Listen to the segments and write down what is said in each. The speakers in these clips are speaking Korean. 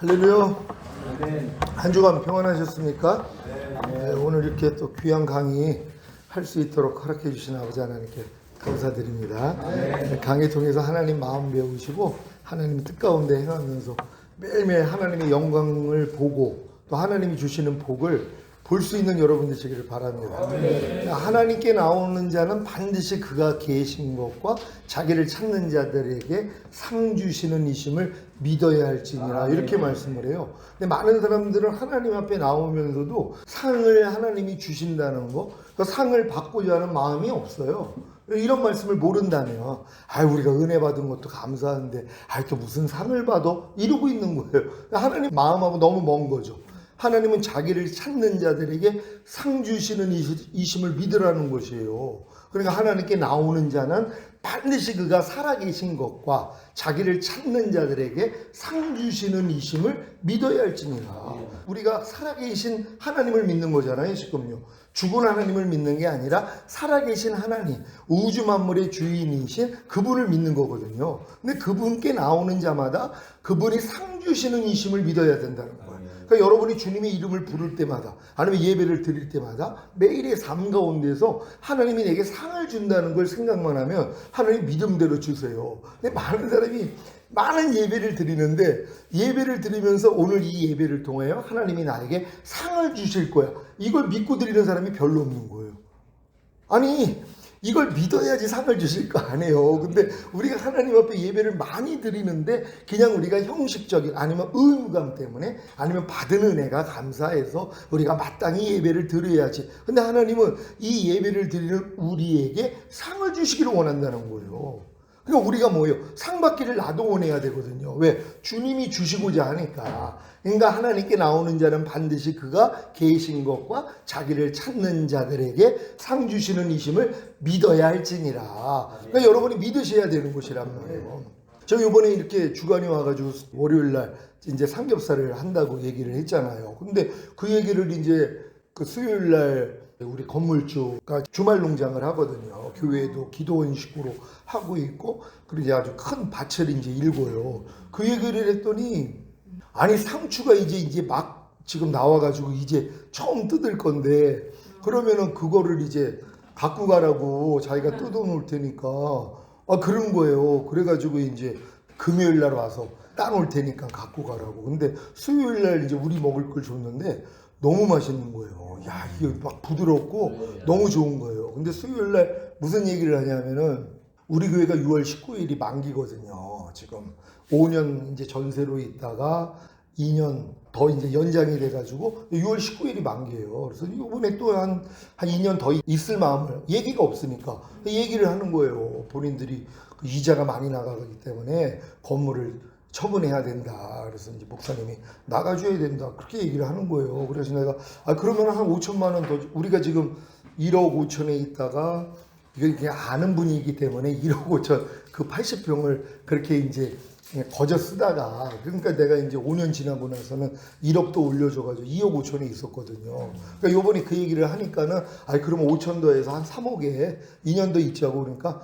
할렐루야. 한 주간 평안하셨습니까? 네, 오늘 이렇게 또 귀한 강의 할 수 있도록 허락해 주신 아버지 하나님께 감사드립니다. 강의 통해서 하나님 마음 배우시고 하나님 뜻 가운데 행하면서 매일매일 하나님의 영광을 보고 또 하나님이 주시는 복을 볼 수 있는 여러분 되시기를 바랍니다. 하나님께 나오는 자는 반드시 그가 계신 것과 자기를 찾는 자들에게 상 주시는 이심을 믿어야 할지니라, 이렇게 말씀을 해요. 근데 많은 사람들은 하나님 앞에 나오면서도 상을 하나님이 주신다는 거, 그 상을 받고자 하는 마음이 없어요. 이런 말씀을 모른다면 우리가 은혜 받은 것도 감사한데 또 무슨 상을 받아? 이러고 있는 거예요. 하나님 마음하고 너무 먼 거죠. 하나님은 자기를 찾는 자들에게 상 주시는 이심을 믿으라는 것이에요. 그러니까 하나님께 나오는 자는 반드시 그가 살아계신 것과 자기를 찾는 자들에게 상 주시는 이심을 믿어야 할지니라. 우리가 살아계신 하나님을 믿는 거잖아요, 지금요. 죽은 하나님을 믿는 게 아니라 살아계신 하나님, 우주 만물의 주인이신 그분을 믿는 거거든요. 근데 그분께 나오는 자마다 그분이 상 주시는 이심을 믿어야 된다는 거예요. 그러니까 여러분이 주님의 이름을 부를 때마다 아니면 예배를 드릴 때마다 매일의 삶 가운데서 하나님이 내게 상을 준다는 걸 생각만 하면 하나님 믿음대로 주세요. 근데 많은 사람이 많은 예배를 드리는데 예배를 드리면서 오늘 이 예배를 통하여 하나님이 나에게 상을 주실 거야, 이걸 믿고 드리는 사람이 별로 없는 거예요. 아니, 이걸 믿어야지 상을 주실 거 아니에요. 근데 우리가 하나님 앞에 예배를 많이 드리는데 그냥 우리가 형식적인 아니면 의무감 때문에 아니면 받은 은혜가 감사해서 우리가 마땅히 예배를 드려야지. 근데 하나님은 이 예배를 드리는 우리에게 상을 주시기를 원한다는 거예요. 그러니까 우리가 뭐예요? 상 받기를 나도 원해야 되거든요. 왜? 주님이 주시고자 하니까. 그러니까 하나님께 나오는 자는 반드시 그가 계신 것과 자기를 찾는 자들에게 상 주시는 이심을 믿어야 할지니라. 그러니까 여러분이 믿으셔야 되는 것이란 말이에요. 저 이번에 이렇게 주간이 와가지고 월요일날 이제 삼겹살을 한다고 얘기를 했잖아요. 근데 그 얘기를 이제 그 수요일날 우리 건물주가 주말 농장을 하거든요. 교회도 기도원 식구로 하고 있고, 그리고 이제 아주 큰 밭을 이제 일궈요. 그 얘기를 했더니, 아니 상추가 이제 막 지금 나와가지고 이제 처음 뜯을 건데, 그러면은 그거를 이제 갖고 가라고 자기가 뜯어 놓을 테니까, 그런 거예요. 그래가지고 이제 금요일 날 와서 따놓을 테니까 갖고 가라고. 근데 수요일 날 이제 우리 먹을 걸 줬는데 너무 맛있는 거예요. 야, 이게 막 부드럽고 너무 좋은 거예요. 근데 수요일 날 무슨 얘기를 하냐면은 우리 교회가 6월 19일이 만기거든요. 지금 5년 이제 전세로 있다가 2년 더 이제 연장이 돼가지고 6월 19일이 만기예요. 그래서 이번에 또 한 2년 더 있을 마음을, 얘기가 없으니까 얘기를 하는 거예요. 본인들이 그 이자가 많이 나가기 때문에 건물을 처분해야 된다. 그래서 이제 목사님이 나가줘야 된다, 그렇게 얘기를 하는 거예요. 그래서 내가 그러면 한 5천만 원 더, 우리가 지금 1억 5천에 있다가 이게 아는 분이기 때문에 1억 5천 그 80평을 그렇게 이제 거저 쓰다가, 그러니까 내가 이제 5년 지나고 나서는 1억도 올려줘가지고 2억 5천에 있었거든요. 그러니까 요번에 그 얘기를 하니까는 그러면 5천 더해서 한 3억에 2년 더 있자고. 그러니까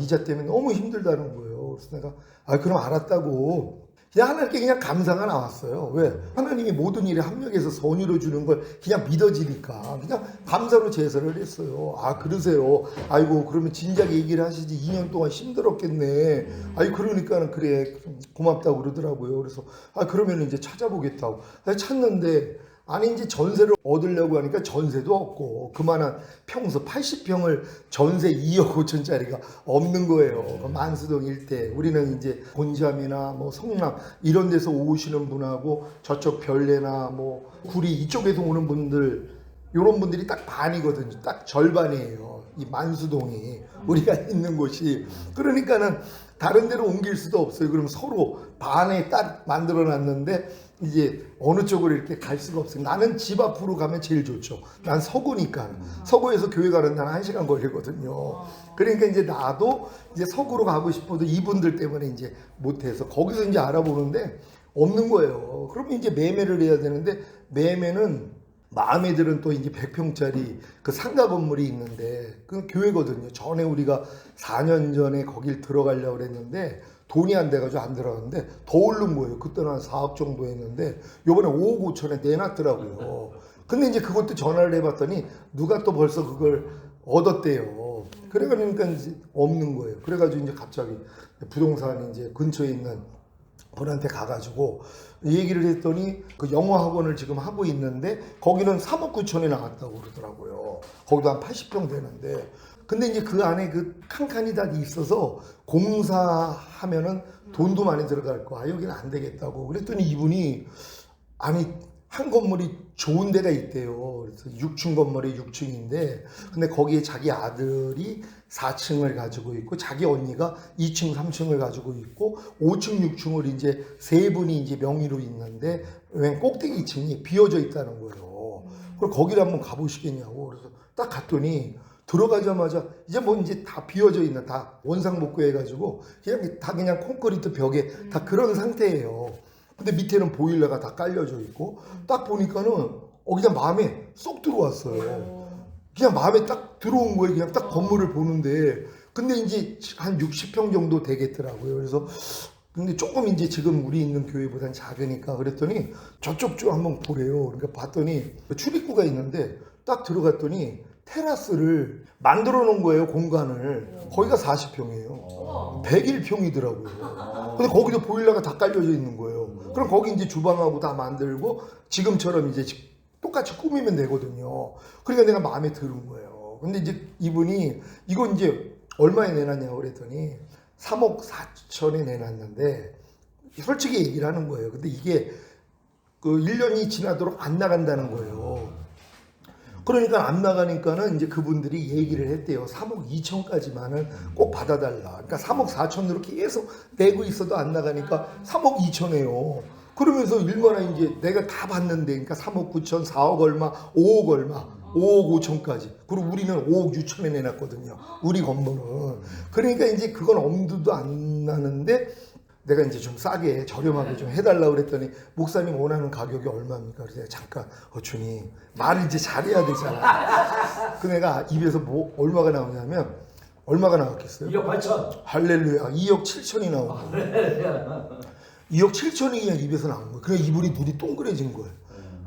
이자 때문에 너무 힘들다는 거예요. 그래서 내가 그럼 알았다고. 그냥 하나님께 그냥 감사가 나왔어요. 왜? 하나님이 모든 일에 합력해서 선의로 주는 걸 그냥 믿어지니까 그냥 감사로 제사를 했어요. 그러세요. 아이고, 그러면 진작에 얘기를 하시지. 2년 동안 힘들었겠네. 그러니까는 그래, 고맙다고 그러더라고요. 그래서 그러면 이제 찾아보겠다고. 찾는데 이제 전세를 얻으려고 하니까 전세도 없고, 그만한 평수 80평을 전세 2억 5천짜리가 없는 거예요. 그 만수동 일대. 우리는 이제 곤잠이나 뭐 성남 이런 데서 오시는 분하고 저쪽 별내나 뭐 구리 이쪽에서 오는 분들, 이런 분들이 딱 반이거든요. 딱 절반이에요. 이 만수동이 우리가 있는 곳이. 그러니까는 다른 데로 옮길 수도 없어요. 그럼 서로 반에 딱 만들어 놨는데 이제 어느 쪽으로 이렇게 갈 수가 없어요. 나는 집 앞으로 가면 제일 좋죠. 난 서구니까. 서구에서 교회 가는 데는 1시간 걸리거든요. 그러니까 이제 나도 이제 서구로 가고 싶어도 이분들 때문에 이제 못해서 거기서 이제 알아보는데 없는 거예요. 그러면 이제 매매를 해야 되는데, 매매는 마음에 들은 또 이제 100평짜리 그 상가 건물이 있는데 그 교회거든요. 전에 우리가 4년 전에 거길 들어가려고 그랬는데 돈이 안 돼가지고 안 들어갔는데 더 오른 거예요. 그때는 한 4억 정도 했는데 요번에 5억 5천에 내놨더라고요. 근데 이제 그것도 전화를 해봤더니 누가 또 벌써 그걸 얻었대요. 그러니까 이제 없는 거예요. 그래가지고 이제 갑자기 부동산 이제 근처에 있는 분한테 가가지고 얘기를 했더니 그 영어 학원을 지금 하고 있는데 거기는 3억 9천이 나갔다고 그러더라고요. 거기도 한 80평 되는데. 근데 이제 그 안에 그 칸칸이 다 있어서 공사하면은 돈도 많이 들어갈 거. 아, 여기는 안 되겠다고. 그랬더니 이분이 아니 한 건물이 좋은 데가 있대요. 그래서 6층 건물이 6층인데 근데 거기에 자기 아들이 4층을 가지고 있고 자기 언니가 2층, 3층을 가지고 있고 5층, 6층을 이제 세 분이 이제 명의로 있는데 웬 꼭대기 2층이 비어져 있다는 거예요. 그걸 거기를 한번 가보시겠냐고. 그래서 딱 갔더니 들어가자마자 이제 뭐 이제 다 비어져 있는 다 원상복구 해가지고 그냥 다 그냥 콘크리트 벽에 다 그런 상태예요. 근데 밑에는 보일러가 다 깔려져 있고 딱 보니까는 그냥 마음에 쏙 들어왔어요. 그냥 마음에 딱 들어온 거예요. 그냥 딱 건물을 보는데 근데 이제 한 60평 정도 되겠더라고요. 그래서 근데 조금 이제 지금 우리 있는 교회보다는 작으니까 그랬더니 저쪽 좀 한번 보래요. 그러니까 봤더니 출입구가 있는데 딱 들어갔더니 테라스를 만들어 놓은 거예요. 공간을. 거기가 40평이에요. 101평이더라고요. 근데 거기도 보일러가 다 깔려져 있는 거예요. 그럼 거기 이제 주방하고 다 만들고 지금처럼 이제 똑같이 꾸미면 되거든요. 그러니까 내가 마음에 드는 거예요. 근데 이제 이분이 이거 이제 얼마에 내놨냐고 그랬더니 3억 4천에 내놨는데 솔직히 얘기를 하는 거예요. 근데 이게 그 1년이 지나도록 안 나간다는 거예요. 그러니까 안 나가니까는 이제 그분들이 얘기를 했대요. 3억 2천까지만은 꼭 받아달라. 그러니까 3억 4천으로 계속 내고 있어도 안 나가니까 3억 2천이에요. 그러면서 얼마나 이제 내가 다 받는데, 그러니까 3억 9천, 4억 얼마, 5억 얼마, 5억 5천까지. 그리고 우리는 5억 6천에 내놨거든요. 우리 건물은. 그러니까 이제 그건 엄두도 안 나는데 내가 이제 좀 싸게 저렴하게 좀 해달라고 그랬더니 목사님 원하는 가격이 얼마입니까? 그래서 내가 잠깐 주님 말을 이제 잘해야 되잖아. 그 내가 입에서 뭐 얼마가 나오냐면 얼마가 나왔겠어요? 2억 8천. 할렐루야. 2억 7천이 나온 거예요. 2억 7천이 그냥 입에서 나온 거예요. 그냥 이분이 눈이 동그래진 거예요.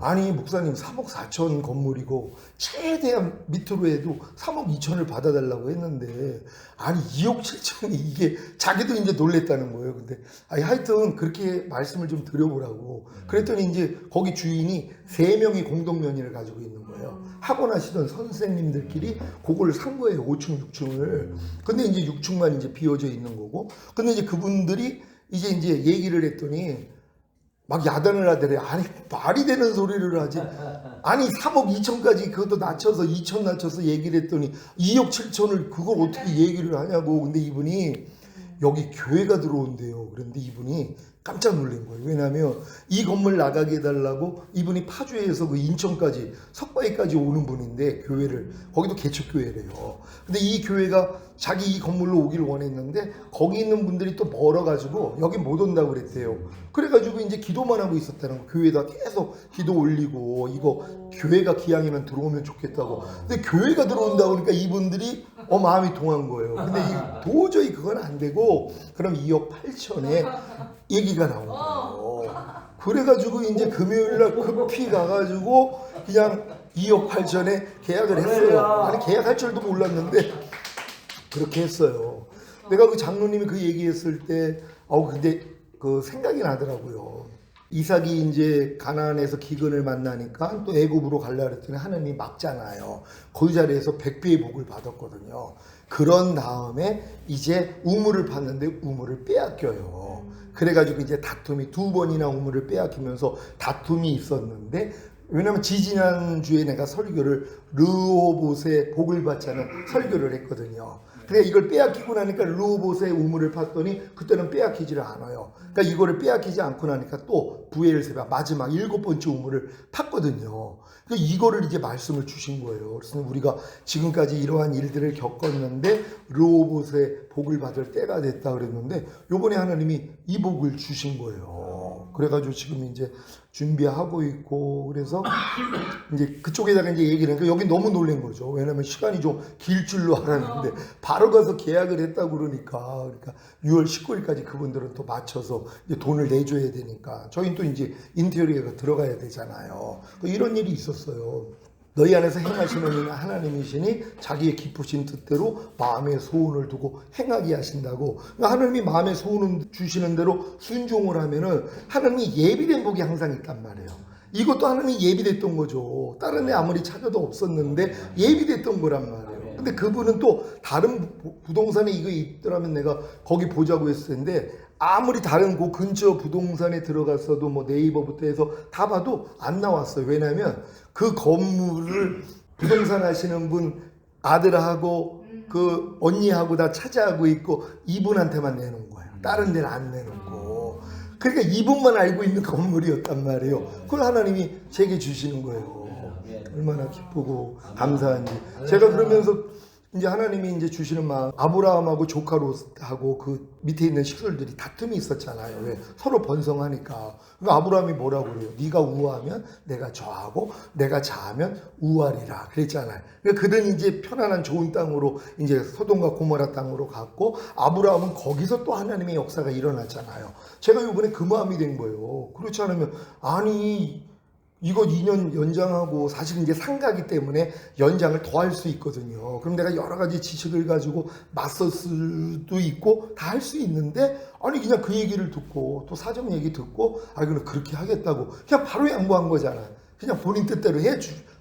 아니 목사님 3억 4천 건물이고 최대한 밑으로 해도 3억 2천을 받아달라고 했는데 아니 2억 7천이 이게 자기도 이제 놀랬다는 거예요. 근데 아니 하여튼 그렇게 말씀을 좀 드려보라고 그랬더니 이제 거기 주인이 3명이 공동 면의를 가지고 있는 거예요. 학원 하시던 선생님들끼리 그걸 산 거예요. 5층 6층을. 근데 이제 6층만 이제 비어져 있는 거고 근데 이제 그분들이 이제 얘기를 했더니 막 야단을 하더래요. 아니 말이 되는 소리를 하지. 아니 3억 2천까지 그것도 낮춰서 2천 낮춰서 얘기를 했더니 2억 7천을 그걸 어떻게 얘기를 하냐고. 근데 이분이 여기 교회가 들어온대요. 그런데 이분이 깜짝 놀란 거예요. 왜냐하면 이 건물 나가게 해달라고 이분이 파주에서 그 인천까지 석바위까지 오는 분인데 교회를 거기도 개척교회래요. 근데 이 교회가 자기 이 건물로 오기를 원했는데 거기 있는 분들이 또 멀어가지고 여기 못 온다고 그랬대요. 그래가지고 이제 기도만 하고 있었다는 거예요. 교회에다 계속 기도 올리고 이거 교회가 기왕이면 들어오면 좋겠다고. 근데 교회가 들어온다고 그러니까 이분들이 마음이 동한 거예요. 근데 도저히 그건 안 되고 그럼 2억 8천에 얘기가 나온 거예요. 그래가지고 이제 금요일날 급히 가가지고 그냥 2억 8천에 계약을 했어요. 아니 계약할 줄도 몰랐는데 그렇게 했어요. 내가 그 장로님이 그 얘기했을 때 근데 그 생각이 나더라고요. 이삭이 이제 가나안에서 기근을 만나니까 또 애굽으로 가려고 그랬더니 하나님이 막잖아요. 그 자리에서 100배의 복을 받았거든요. 그런 다음에 이제 우물을 팠는데 우물을 빼앗겨요. 그래가지고 이제 다툼이 2번이나 우물을 빼앗기면서 다툼이 있었는데 왜냐면 지지난주에 내가 설교를 르호봇의 복을 받자는 설교를 했거든요. 근데 이걸 빼앗기고 나니까 르호봇의 우물을 팠더니 그때는 빼앗기지를 않아요. 그러니까 이거를 빼앗기지 않고 나니까 또 부엘세바 마지막 7번째 우물을 팠거든요. 그러니까 이거를 이제 말씀을 주신 거예요. 그래서 우리가 지금까지 이러한 일들을 겪었는데 르호봇의 복을 받을 때가 됐다 그랬는데 요번에 하나님이 이 복을 주신 거예요. 그래가지고 지금 이제 준비하고 있고, 그래서 이제 그쪽에다가 이제 얘기를 하니까 여기 너무 놀란 거죠. 왜냐면 시간이 좀 길 줄로 알았는데 바로 가서 계약을 했다고 그러니까 6월 19일까지 그분들은 또 맞춰서 이제 돈을 내줘야 되니까 저희는 또 이제 인테리어가 들어가야 되잖아요. 이런 일이 있었어요. 너희 안에서 행하시는 이는 하나님이시니 자기의 기쁘신 뜻대로 마음의 소원을 두고 행하게 하신다고. 그러니까 하나님이 마음의 소원을 주시는 대로 순종을 하면은 하나님이 예비된 복이 항상 있단 말이에요. 이것도 하나님이 예비됐던 거죠. 다른 애 아무리 찾아도 없었는데 예비됐던 거란 말이에요. 근데 그분은 또 다른 부동산에 이거 있더라면 내가 거기 보자고 했을 텐데 아무리 다른 그 근처 부동산에 들어갔어도 뭐 네이버부터 해서 다 봐도 안 나왔어요. 왜냐면 그 건물을 부동산 하시는 분 아들하고 그 언니하고 다 차지하고 있고 이분한테만 내놓은 거예요. 다른 데는 안 내놓고. 그러니까 이분만 알고 있는 건물이었단 말이에요. 그걸 하나님이 제게 주시는 거예요. 얼마나 기쁘고 감사한지. 제가 그러면서 이제 하나님이 이제 주시는 마음, 아브라함하고 조카롯하고 그 밑에 있는 식솔들이 다툼이 있었잖아요. 왜? 서로 번성하니까. 그러니까 아브라함이 뭐라고 그래요? 네가 우하면 내가 저하고 내가 자하면 우하리라 그랬잖아요. 그러니까 그들은 이제 편안한 좋은 땅으로 이제 소돔과 고모라 땅으로 갔고 아브라함은 거기서 또 하나님의 역사가 일어났잖아요. 제가 이번에 그 마음이 된 거예요. 그렇지 않으면 아니 이거 2년 연장하고 사실 이제 상가기 때문에 연장을 더 할 수 있거든요. 그럼 내가 여러 가지 지식을 가지고 맞설 수도 있고 다 할 수 있는데 아니 그냥 그 얘기를 듣고 또 사정 얘기 듣고 아 그럼 그렇게 하겠다고 그냥 바로 양보한 거잖아요. 그냥 본인 뜻대로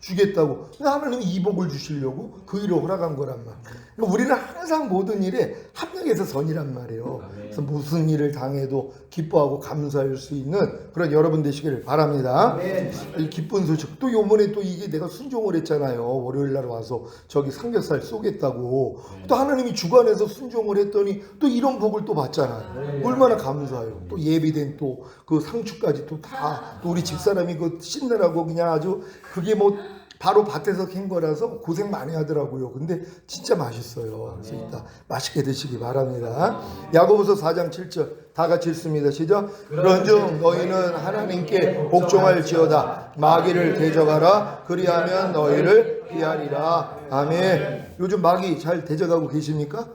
주겠다고. 하나님이 이 복을 주시려고 그 일을 허락한 거란 말이에요. 그러니까 우리는 항상 모든 일에 합력해서 선이란 말이에요. 그래서 무슨 일을 당해도 기뻐하고 감사할 수 있는 그런 여러분 되시기를 바랍니다. 이 기쁜 소식. 또 요번에 또 이게 내가 순종을 했잖아요. 월요일 날 와서 저기 삼겹살 쏘겠다고. 또 하나님이 주관해서 순종을 했더니 또 이런 복을 또 받잖아요. 얼마나 감사해요. 또 예비된 또 그 상추까지 또 다 또 우리 집사람이 그 씻느라고 그냥 아주 그게 뭐 바로 밭에서 캔 거라서 고생 많이 하더라고요. 근데 진짜 맛있어요. 그래서 이따 맛있게 드시기 바랍니다. 야고보서 4장 7절 다 같이 읽습니다. 시작. 그런즉 너희는 하나님께 복종할지어다. 마귀를 대적하라. 그리하면 너희를 피하리라. 아멘. 요즘 마귀 잘 대적하고 계십니까?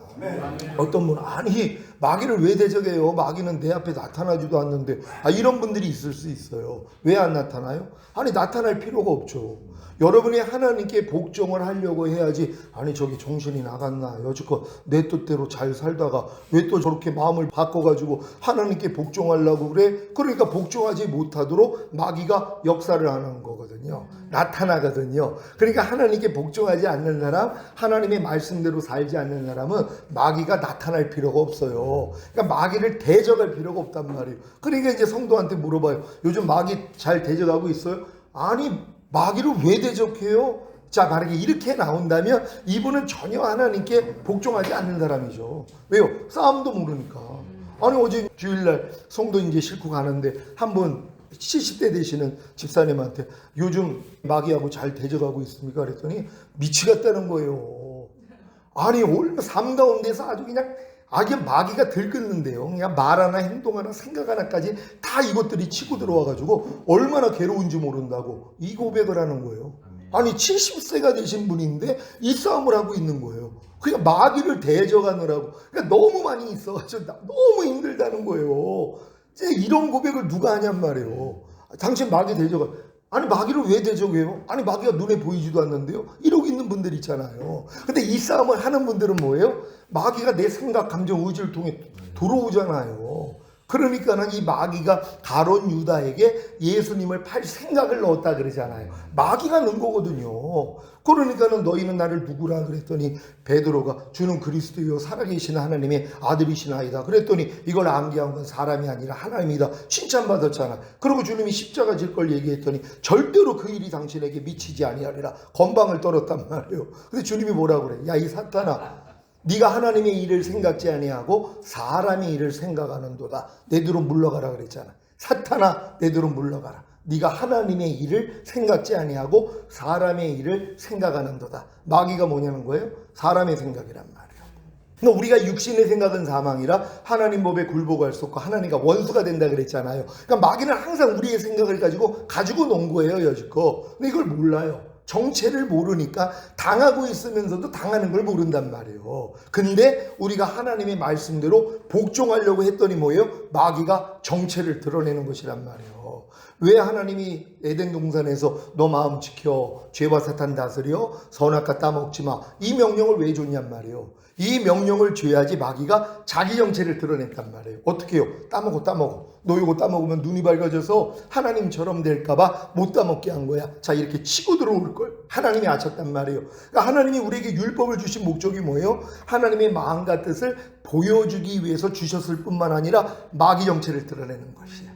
어떤 분은 아니 마귀를 왜 대적해요? 마귀는 내 앞에 나타나지도 않는데. 이런 분들이 있을 수 있어요. 왜 안 나타나요? 아니 나타날 필요가 없죠. 여러분이 하나님께 복종을 하려고 해야지. 아니 저기 정신이 나갔나 여지껏 내 뜻대로 잘 살다가 왜 또 저렇게 마음을 바꿔가지고 하나님께 복종하려고 그래? 그러니까 복종하지 못하도록 마귀가 역사를 하는 거거든요. 나타나거든요. 그러니까 하나님께 복종하지 않는 사람, 하나님의 말씀대로 살지 않는 사람은 마귀가 나타날 필요가 없어요. 그러니까 마귀를 대적할 필요가 없단 말이에요. 그러니까 이제 성도한테 물어봐요. 요즘 마귀 잘 대적하고 있어요? 아니 마귀를 왜 대적해요? 자, 만약에 이렇게 나온다면 이분은 전혀 하나님께 복종하지 않는 사람이죠. 왜요? 싸움도 모르니까. 아니 어제 주일날 성도 이제 싣고 가는데 한 분 70대 되시는 집사님한테 요즘 마귀하고 잘 대적하고 있습니까? 그랬더니 미치겠다는 거예요. 아니 얼마 삶 가운데서 아주 그냥 이게 마귀가 들끓는데요. 그냥 말 하나 행동 하나 생각 하나까지 다 이것들이 치고 들어와가지고 얼마나 괴로운지 모른다고 이 고백을 하는 거예요. 아니 70세가 되신 분인데 이 싸움을 하고 있는 거예요. 그냥 마귀를 대적하느라고. 그러니까 너무 많이 있어가지고 너무 힘들다는 거예요. 이런 고백을 누가 하냔 말이에요. 당신 마귀 대적하. 아니 마귀를 왜 대적해요? 아니 마귀가 눈에 보이지도 않는데요. 이러고 있는 분들 있잖아요. 근데 이 싸움을 하는 분들은 뭐예요? 마귀가 내 생각, 감정, 의지를 통해 들어오잖아요. 그러니까는 이 마귀가 가룟 유다에게 예수님을 팔 생각을 넣었다 그러잖아요. 마귀가 넣은 거거든요. 그러니까는 너희는 나를 누구라 그랬더니 베드로가 주는 그리스도요 살아계신 하나님의 아들이시나이다. 그랬더니 이걸 암기한 건 사람이 아니라 하나님이다. 칭찬받았잖아. 그리고 주님이 십자가 질 걸 얘기했더니 절대로 그 일이 당신에게 미치지 아니하리라. 건방을 떨었단 말이에요. 근데 주님이 뭐라고 그래? 야 이 사탄아. 네가 하나님의 일을 생각지 아니하고 사람의 일을 생각하는도다. 내 뒤로 물러가라 그랬잖아. 사탄아 내 뒤로 물러가라. 네가 하나님의 일을 생각지 아니하고 사람의 일을 생각하는도다. 마귀가 뭐냐는 거예요? 사람의 생각이란 말이에요. 그러니까 우리가 육신의 생각은 사망이라 하나님 법에 굴복할 수 없고 하나님과 원수가 된다 그랬잖아요. 그러니까 마귀는 항상 우리의 생각을 가지고 논 거예요, 여지껏. 근데 이걸 몰라요. 정체를 모르니까 당하고 있으면서도 당하는 걸 모른단 말이에요. 근데 우리가 하나님의 말씀대로 복종하려고 했더니 뭐예요? 마귀가 정체를 드러내는 것이란 말이에요. 왜 하나님이 에덴 동산에서 너 마음 지켜, 죄와 사탄 다스려, 선악과 따먹지 마, 이 명령을 왜 줬냔 말이에요. 이 명령을 줘야지 마귀가 자기 정체를 드러냈단 말이에요. 어떻게 해요? 따먹어. 너 이거 따먹으면 눈이 밝아져서 하나님처럼 될까봐 못 따먹게 한 거야. 자, 이렇게 치고 들어올 걸 하나님이 아셨단 말이에요. 그러니까 하나님이 우리에게 율법을 주신 목적이 뭐예요? 하나님의 마음과 뜻을 보여주기 위해서 주셨을 뿐만 아니라 마귀 정체를 드러내는 것이야.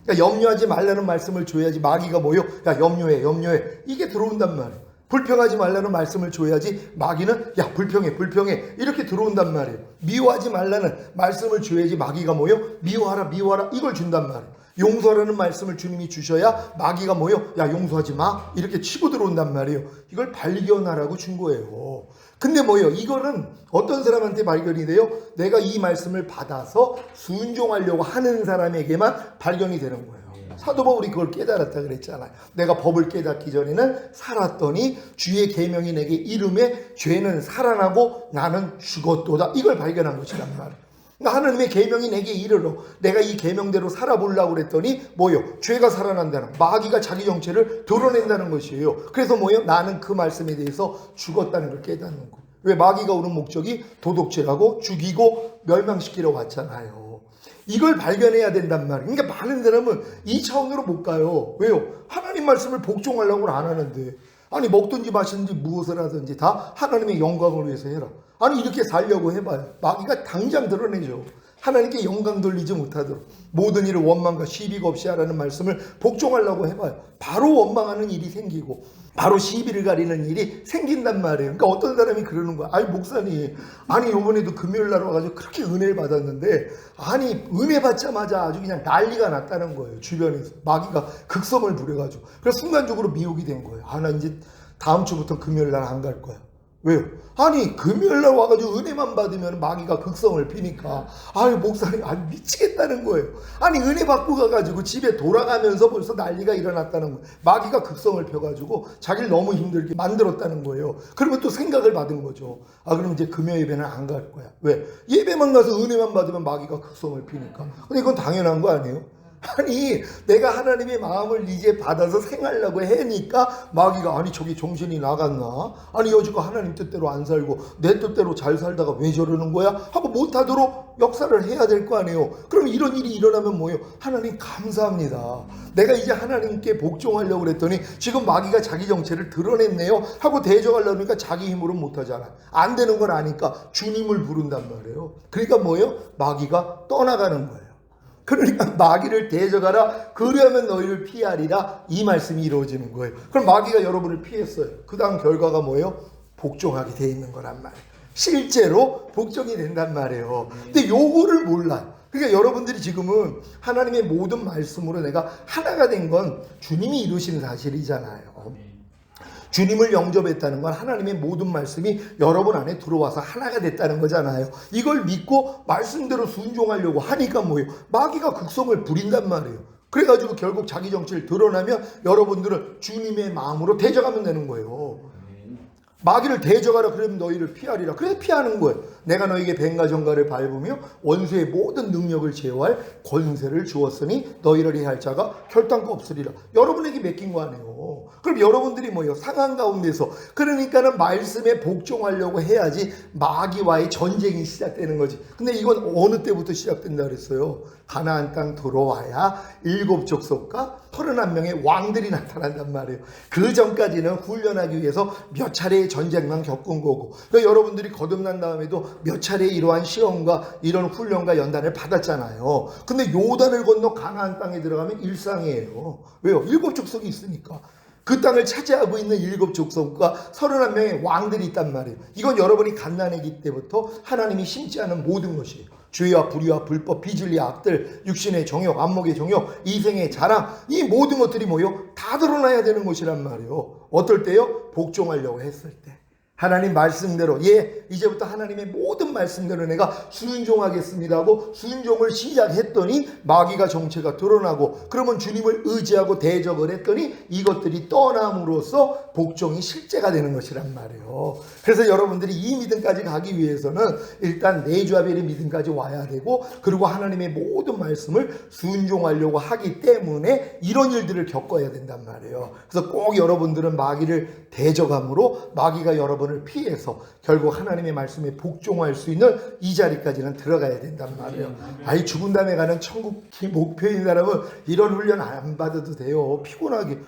그러니까 염려하지 말라는 말씀을 줘야지 마귀가 뭐예요? 야, 염려해. 이게 들어온단 말이에요. 불평하지 말라는 말씀을 줘야지 마귀는 야, 불평해 이렇게 들어온단 말이에요. 미워하지 말라는 말씀을 줘야지 마귀가 뭐예요? 미워하라 이걸 준단 말이에요. 용서하라는 말씀을 주님이 주셔야 마귀가 뭐예요? 야, 용서하지 마 이렇게 치고 들어온단 말이에요. 이걸 발견하라고 준 거예요. 근데 뭐예요? 이거는 어떤 사람한테 발견이 돼요? 내가 이 말씀을 받아서 순종하려고 하는 사람에게만 발견이 되는 거예요. 사도 바울이 그걸 깨달았다 그랬잖아요. 내가 법을 깨닫기 전에는 살았더니 주의 계명이 내게 이름에 죄는 살아나고 나는 죽었도다. 이걸 발견한 것이란 말이에요. 그러니까 하나님의 계명이 내게 이르러 내가 이 계명대로 살아보려고 그랬더니 뭐요? 죄가 살아난다는, 마귀가 자기 정체를 드러낸다는 것이에요. 그래서 뭐요? 나는 그 말씀에 대해서 죽었다는 걸 깨닫는 거예요. 왜? 마귀가 오는 목적이 도둑질하고 죽이고 멸망시키러 왔잖아요. 이걸 발견해야 된단 말이에요. 그러니까 많은 사람은 이 차원으로 못 가요. 왜요? 하나님 말씀을 복종하려고는 안 하는데, 아니 먹든지 마시든지 무엇을 하든지 다 하나님의 영광을 위해서 해라. 아니 이렇게 살려고 해봐요. 마귀가 당장 드러내죠. 하나님께 영광 돌리지 못하도록 모든 일을 원망과 시비가 없이 하라는 말씀을 복종하려고 해봐요. 바로 원망하는 일이 생기고 바로 시비를 가리는 일이 생긴단 말이에요. 그러니까 어떤 사람이 그러는 거야. 아니 목사님, 아니 이번에도 금요일 날 와가지고 그렇게 은혜를 받았는데 아니 은혜 받자마자 아주 그냥 난리가 났다는 거예요. 주변에서 마귀가 극성을 부려가지고. 그래서 순간적으로 미혹이 된 거예요. 아, 나 이제 다음 주부터 금요일 날 안 갈 거야. 왜요? 아니 금요일날 와가지고 은혜만 받으면 마귀가 극성을 피니까 아유 목사님 미치겠다는 거예요. 아니 은혜 받고 가가지고 집에 돌아가면서 벌써 난리가 일어났다는 거예요. 마귀가 극성을 펴가지고 자기를 너무 힘들게 만들었다는 거예요. 그러면 또 생각을 받은 거죠. 아, 그럼 이제 금요 예배는 안 갈 거야. 왜? 예배만 가서 은혜만 받으면 마귀가 극성을 피니까. 근데 이건 당연한 거 아니에요? 아니 내가 하나님의 마음을 이제 받아서 생활하려고 하니까 마귀가 아니 저기 정신이 나갔나? 아니 여지껏 하나님 뜻대로 안 살고 내 뜻대로 잘 살다가 왜 저러는 거야? 하고 못하도록 역사를 해야 될 거 아니에요. 그럼 이런 일이 일어나면 뭐예요? 하나님 감사합니다. 내가 이제 하나님께 복종하려고 그랬더니 지금 마귀가 자기 정체를 드러냈네요 하고 대적하려니까 자기 힘으로 못하잖아. 안 되는 걸 아니까 주님을 부른단 말이에요. 그러니까 뭐예요? 마귀가 떠나가는 거예요. 그러니까 마귀를 대적하라. 그러면 너희를 피하리라. 이 말씀이 이루어지는 거예요. 그럼 마귀가 여러분을 피했어요. 그 다음 결과가 뭐예요? 복종하게 돼 있는 거란 말이에요. 실제로 복종이 된단 말이에요. 근데 요거를 몰라요. 그러니까 여러분들이 지금은 하나님의 모든 말씀으로 내가 하나가 된 건 주님이 이루신 사실이잖아요. 주님을 영접했다는 건 하나님의 모든 말씀이 여러분 안에 들어와서 하나가 됐다는 거잖아요. 이걸 믿고 말씀대로 순종하려고 하니까 뭐예요? 마귀가 극성을 부린단 말이에요. 그래가지고 결국 자기 정체를 드러나면 여러분들은 주님의 마음으로 대적하면 되는 거예요. 마귀를 대적하라. 그러면 너희를 피하리라. 그래서 피하는 거예요. 내가 너에게 뱀과 정갈을 밟으며 원수의 모든 능력을 제어할 권세를 주었으니 너희를 해할 자가 결단코 없으리라. 여러분에게 맡긴 거 아니에요. 그럼 여러분들이 뭐예요? 상황 가운데서 그러니까는 말씀에 복종하려고 해야지 마귀와의 전쟁이 시작되는 거지. 근데 이건 어느 때부터 시작된다 그랬어요? 가나안 땅 들어와야 7 족속과 31명의 왕들이 나타난단 말이에요. 그 전까지는 훈련하기 위해서 몇 차례의 전쟁만 겪은 거고, 그러니까 여러분들이 거듭난 다음에도 몇 차례 이러한 시험과 이런 훈련과 연단을 받았잖아요. 근데 요단을 건너 가나안 땅에 들어가면 일상이에요. 왜요? 7 족속이 있으니까. 그 땅을 차지하고 있는 7 족속과 31명의 왕들이 있단 말이에요. 이건 여러분이 갓난아기 때부터 하나님이 심지 않은 모든 것이에요. 죄와 불의와 불법, 비진리와 악들, 육신의 정욕, 안목의 정욕, 이생의 자랑, 이 모든 것들이 뭐예요? 다 드러나야 되는 것이란 말이에요. 어떨 때요? 복종하려고 했을 때. 하나님 말씀대로 이제부터 하나님의 모든 말씀대로 내가 순종하겠습니다 하고 순종을 시작했더니 마귀가 정체가 드러나고 그러면 주님을 의지하고 대적을 했더니 이것들이 떠남으로써 복종이 실제가 되는 것이란 말이에요. 그래서 여러분들이 이 믿음까지 가기 위해서는 일단 내주아벨의 믿음까지 와야 되고 그리고 하나님의 모든 말씀을 순종하려고 하기 때문에 이런 일들을 겪어야 된단 말이에요. 그래서 꼭 여러분들은 마귀를 대적함으로 마귀가 여러분을 피해서 결국 하나님의 말씀에 복종할 수 있는 이 자리까지는 들어가야 된단 말이에요. 아이 죽은 다음에 가는 천국이 목표인 사람은 이런 훈련 안 받아도 돼요. 피곤하게.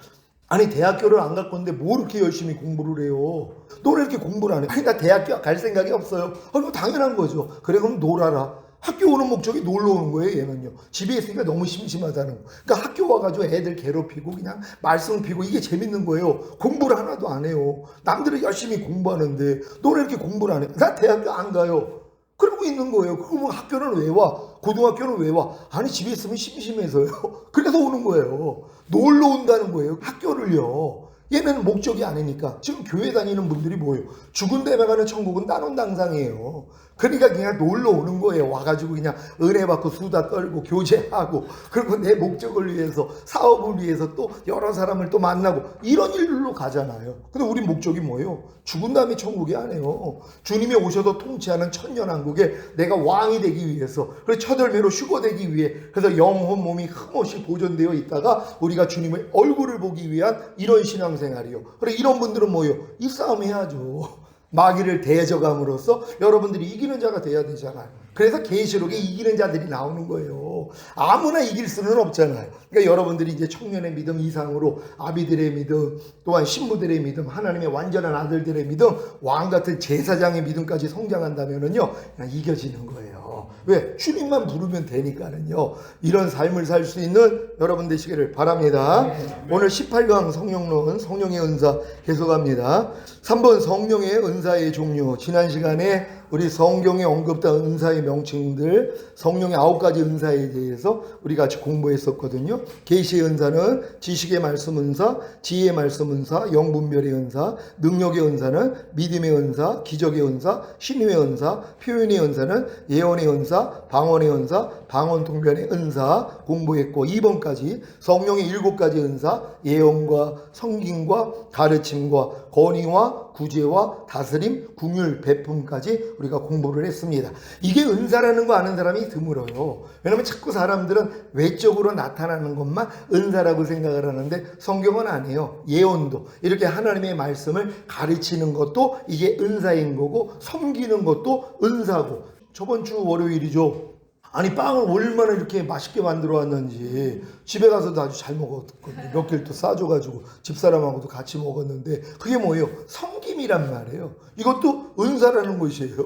아니 대학교를 안 갈 건데 뭐 이렇게 열심히 공부를 해요. 너는 이렇게 공부를 안 해. 아니 나 대학교 갈 생각이 없어요. 뭐 당연한 거죠. 그래 그럼 놀아라. 학교 오는 목적이 놀러 오는 거예요. 얘는요. 집에 있으니까 너무 심심하다는 거. 그러니까 학교 와가지고 애들 괴롭히고 그냥 말씀 피고 이게 재밌는 거예요. 공부를 하나도 안 해요. 남들은 열심히 공부하는데 너는 이렇게 공부를 안 해. 나 대학교 안 가요. 그러고 있는 거예요. 그러면 학교는 왜 와? 고등학교는 왜 와? 아니 집에 있으면 심심해서요. 그래서 오는 거예요. 놀러 온다는 거예요. 학교를요. 얘는 목적이 아니니까. 지금 교회 다니는 분들이 뭐예요? 죽은 데에 가는 천국은 따놓당상이에요. 그러니까 그냥 놀러 오는 거예요. 와가지고 그냥 은혜 받고 수다 떨고 교제하고 그리고 내 목적을 위해서 사업을 위해서 또 여러 사람을 또 만나고 이런 일로 가잖아요. 근데 우리 목적이 뭐예요? 죽은 다음에 천국이 아니에요. 주님이 오셔서 통치하는 천년왕국에 내가 왕이 되기 위해서 그래서 첫열매로 휴거되기 위해 그래서 영혼 몸이 흠없이 보존되어 있다가 우리가 주님의 얼굴을 보기 위한 이런 신앙생활이요. 그래 이런 분들은 뭐예요? 이 싸움 해야죠. 마귀를 대적함으로써 여러분들이 이기는 자가 돼야 되잖아요. 그래서 계시록에 이기는 자들이 나오는 거예요. 아무나 이길 수는 없잖아요. 그러니까 여러분들이 이제 청년의 믿음 이상으로 아비들의 믿음, 또한 신부들의 믿음, 하나님의 완전한 아들들의 믿음, 왕 같은 제사장의 믿음까지 성장한다면은요, 그냥 이겨지는 거예요. 왜? 주님만 부르면 되니까는요. 이런 삶을 살 수 있는 여러분 되시기를 바랍니다. 오늘 18강 성령론, 성령의 은사 계속합니다. 3번 성령의 은사의 종류. 지난 시간에 우리 성경에 언급된 은사의 명칭들, 성령의 9가지 은사에 대해서 우리 같이 공부했었거든요. 계시의 은사는 지식의 말씀 은사, 지혜의 말씀 은사, 영분별의 은사, 능력의 은사는 믿음의 은사, 기적의 은사, 신유의 은사, 표현의 은사는 예언의 은사, 방언의 은사, 방언통변의 은사 공부했고 2번까지 성령의 7가지 은사, 예언과 성김과 가르침과 권위와 구제와 다스림, 궁율, 베품까지 우리가 공부를 했습니다. 이게 은사라는 거 아는 사람이 드물어요. 왜냐하면 자꾸 사람들은 외적으로 나타나는 것만 은사라고 생각을 하는데 성경은 아니에요. 예언도 이렇게 하나님의 말씀을 가르치는 것도 이게 은사인 거고 섬기는 것도 은사고. 저번 주 월요일이죠. 아니 빵을 얼마나 이렇게 맛있게 만들어 왔는지 집에 가서도 아주 잘 먹었거든요. 몇 개를 또 싸줘가지고 집사람하고도 같이 먹었는데 그게 뭐예요? 섬김이란 말이에요. 이것도 은사라는 것이에요.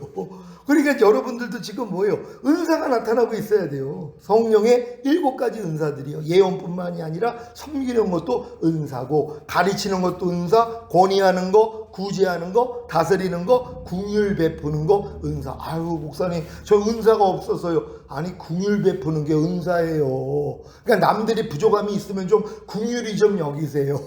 그러니까 여러분들도 지금 뭐예요? 은사가 나타나고 있어야 돼요. 성령의 7가지 은사들이요. 예언뿐만이 아니라 섬기는 것도 은사고 가르치는 것도 은사, 권위하는 거, 구제하는 거, 다스리는 거, 궁율 베푸는 거 은사. 아유 목사님 저 은사가 없어서요. 아니 궁율 베푸는 게 은사예요. 그러니까 남들이 부족함이 있으면 좀 궁율이 좀 여기세요.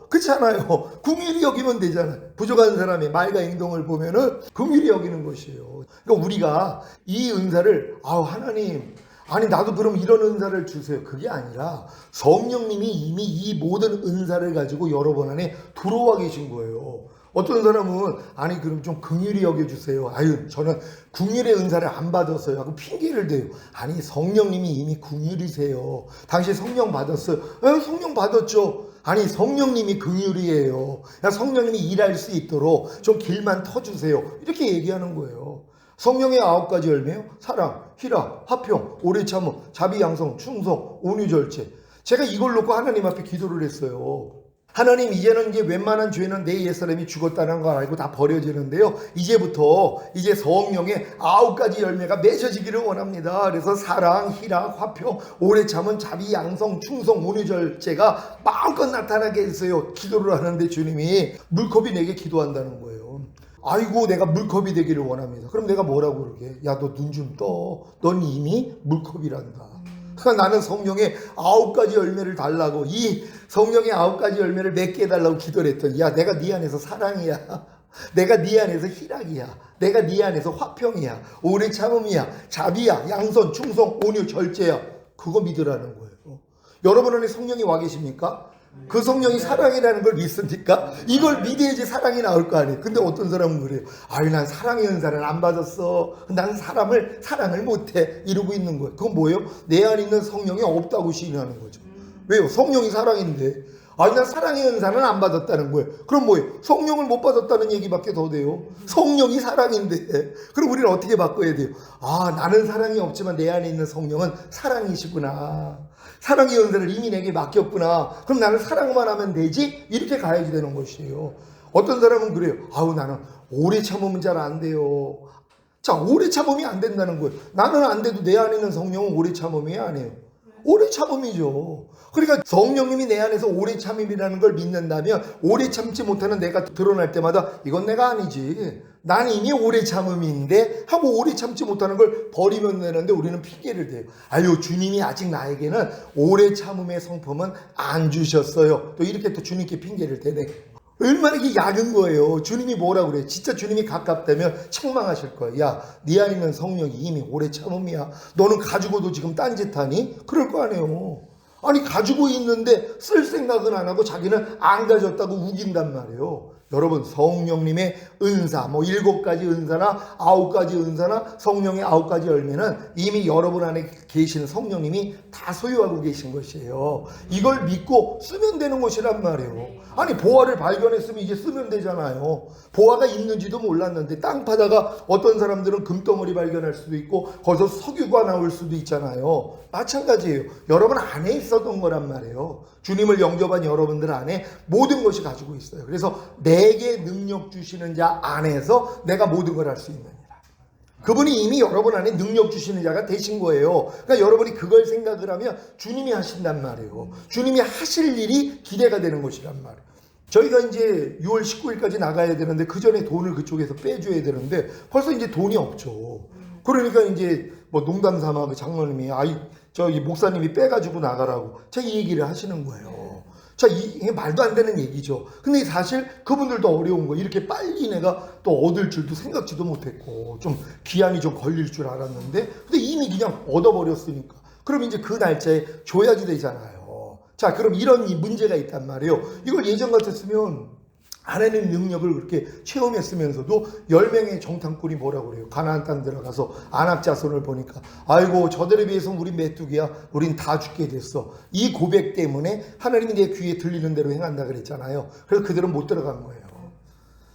그렇잖아요. 궁율이 여기면 되잖아요. 부족한 사람의 말과 행동을 보면은 궁율이 여기는 것이에요. 그러니까 우리가 이 은사를 하나님 아니 나도 그럼 이런 은사를 주세요. 그게 아니라 성령님이 이미 이 모든 은사를 가지고 여러분 안에 들어와 계신 거예요. 어떤 사람은 아니 그럼 좀 긍휼히 여겨주세요. 아유 저는 긍휼의 은사를 안 받았어요 하고 핑계를 대요. 아니 성령님이 이미 긍휼이세요. 당신 성령 받았어요. 성령 받았죠. 아니 성령님이 긍휼이에요. 성령님이 일할 수 있도록 좀 길만 터주세요. 이렇게 얘기하는 거예요. 성령의 9가지 열매요. 사랑, 희락, 화평, 오래 참음, 자비, 양성, 충성, 온유, 절제. 제가 이걸 놓고 하나님 앞에 기도를 했어요. 하나님 이제는 이제 웬만한 죄는 내 옛사람이 죽었다는 걸 알고 다 버려지는데요. 이제부터 이제 성령의 9가지 열매가 맺어지기를 원합니다. 그래서 사랑, 희락, 화평, 오래 참은 자비, 양성, 충성, 온유, 절제가 마음껏 나타나게 해주세요. 기도를 하는데 주님이 물컵이 내게 기도한다는 거예요. 아이고 내가 물컵이 되기를 원합니다. 그럼 내가 뭐라고 그러게? 야 너 눈 좀 떠. 넌 이미 물컵이란다. 그러니까 나는 성령의 9가지 열매를 달라고 이 성령의 9가지 열매를 맺게 해달라고 기도를 했더니 야 내가 네 안에서 사랑이야. 내가 네 안에서 희락이야. 내가 네 안에서 화평이야. 오래 참음이야. 자비야. 양선, 충성, 온유, 절제야. 그거 믿으라는 거예요. 여러분 안에 성령이 와 계십니까? 그 성령이 사랑이라는 걸 믿습니까? 이걸 믿어야지 사랑이 나올 거 아니에요. 근데 어떤 사람은 그래요. 아유, 난 사랑의 은사를 안 받았어. 나는 사랑을 못해. 이러고 있는 거예요. 그건 뭐예요? 내 안에 있는 성령이 없다고 시인하는 거죠. 왜요? 성령이 사랑인데. 아니, 난 사랑의 은사는 안 받았다는 거예요. 그럼 뭐예요? 성령을 못 받았다는 얘기밖에 더 돼요. 성령이 사랑인데. 그럼 우리는 어떻게 바꿔야 돼요? 아, 나는 사랑이 없지만 내 안에 있는 성령은 사랑이시구나. 사랑의 은사를 이미 내게 맡겼구나. 그럼 나는 사랑만 하면 되지? 이렇게 가야지 되는 것이에요. 어떤 사람은 그래요. 아우, 나는 오래 참으면 잘 안 돼요. 자, 오래 참으면 안 된다는 거예요. 나는 안 돼도 내 안에 있는 성령은 오래 참으면 안 해요. 오래 참음이죠. 그러니까 성령님이 내 안에서 오래 참음이라는 걸 믿는다면 오래 참지 못하는 내가 드러날 때마다 이건 내가 아니지. 난 이미 오래 참음인데 하고 오래 참지 못하는 걸 버리면 되는데 우리는 핑계를 대요. 아유, 주님이 아직 나에게는 오래 참음의 성품은 안 주셨어요. 또 이렇게 또 주님께 핑계를 대네. 얼마나 이게 약은 거예요. 주님이 뭐라 그래요? 진짜 주님이 가깝다면 책망하실 거예요. 야, 네 안에 있는 성령이 이미 오래 참음이야. 너는 가지고도 지금 딴짓하니? 그럴 거 아니에요. 아니, 가지고 있는데 쓸 생각은 안 하고 자기는 안 가졌다고 우긴단 말이에요. 여러분, 성령님의 은사, 7가지 은사나 9가지 은사나 성령의 9가지 열매는 이미 여러분 안에 계신 성령님이 다 소유하고 계신 것이에요. 이걸 믿고 쓰면 되는 것이란 말이에요. 아니, 보화를 발견했으면 이제 쓰면 되잖아요. 보화가 있는지도 몰랐는데 땅 파다가 어떤 사람들은 금덩어리 발견할 수도 있고 거기서 석유가 나올 수도 있잖아요. 마찬가지예요. 여러분 안에 있었던 거란 말이에요. 주님을 영접한 여러분들 안에 모든 것이 가지고 있어요. 그래서 내게 능력 주시는 자 안에서 내가 모든 걸 할 수 있느니라. 그분이 이미 여러분 안에 능력 주시는 자가 되신 거예요. 그러니까 여러분이 그걸 생각을 하면 주님이 하신단 말이에요. 주님이 하실 일이 기대가 되는 것이란 말이에요. 저희가 이제 6월 19일까지 나가야 되는데 그 전에 돈을 그쪽에서 빼줘야 되는데 벌써 이제 돈이 없죠. 그러니까 이제 뭐 농담 삼아 그 장로님이 저기 목사님이 빼가지고 나가라고 제가 이 얘기를 하시는 거예요. 자, 이게 말도 안 되는 얘기죠. 근데 사실 그분들도 어려운 거예요. 이렇게 빨리 내가 또 얻을 줄도 생각지도 못했고 좀 기한이 좀 걸릴 줄 알았는데 근데 이미 그냥 얻어버렸으니까 그럼 이제 그 날짜에 줘야지 되잖아요. 자, 그럼 이런 문제가 있단 말이에요. 이걸 예전 같았으면 아내는 능력을 그렇게 체험했으면서도 10명의 정탐꾼이 뭐라고 그래요? 가나안 땅 들어가서 아낙 자손을 보니까 아이고, 저들에 비해서 우린 메뚜기야. 우린 다 죽게 됐어. 이 고백 때문에 하나님이 내 귀에 들리는 대로 행한다 그랬잖아요. 그래서 그들은 못 들어간 거예요.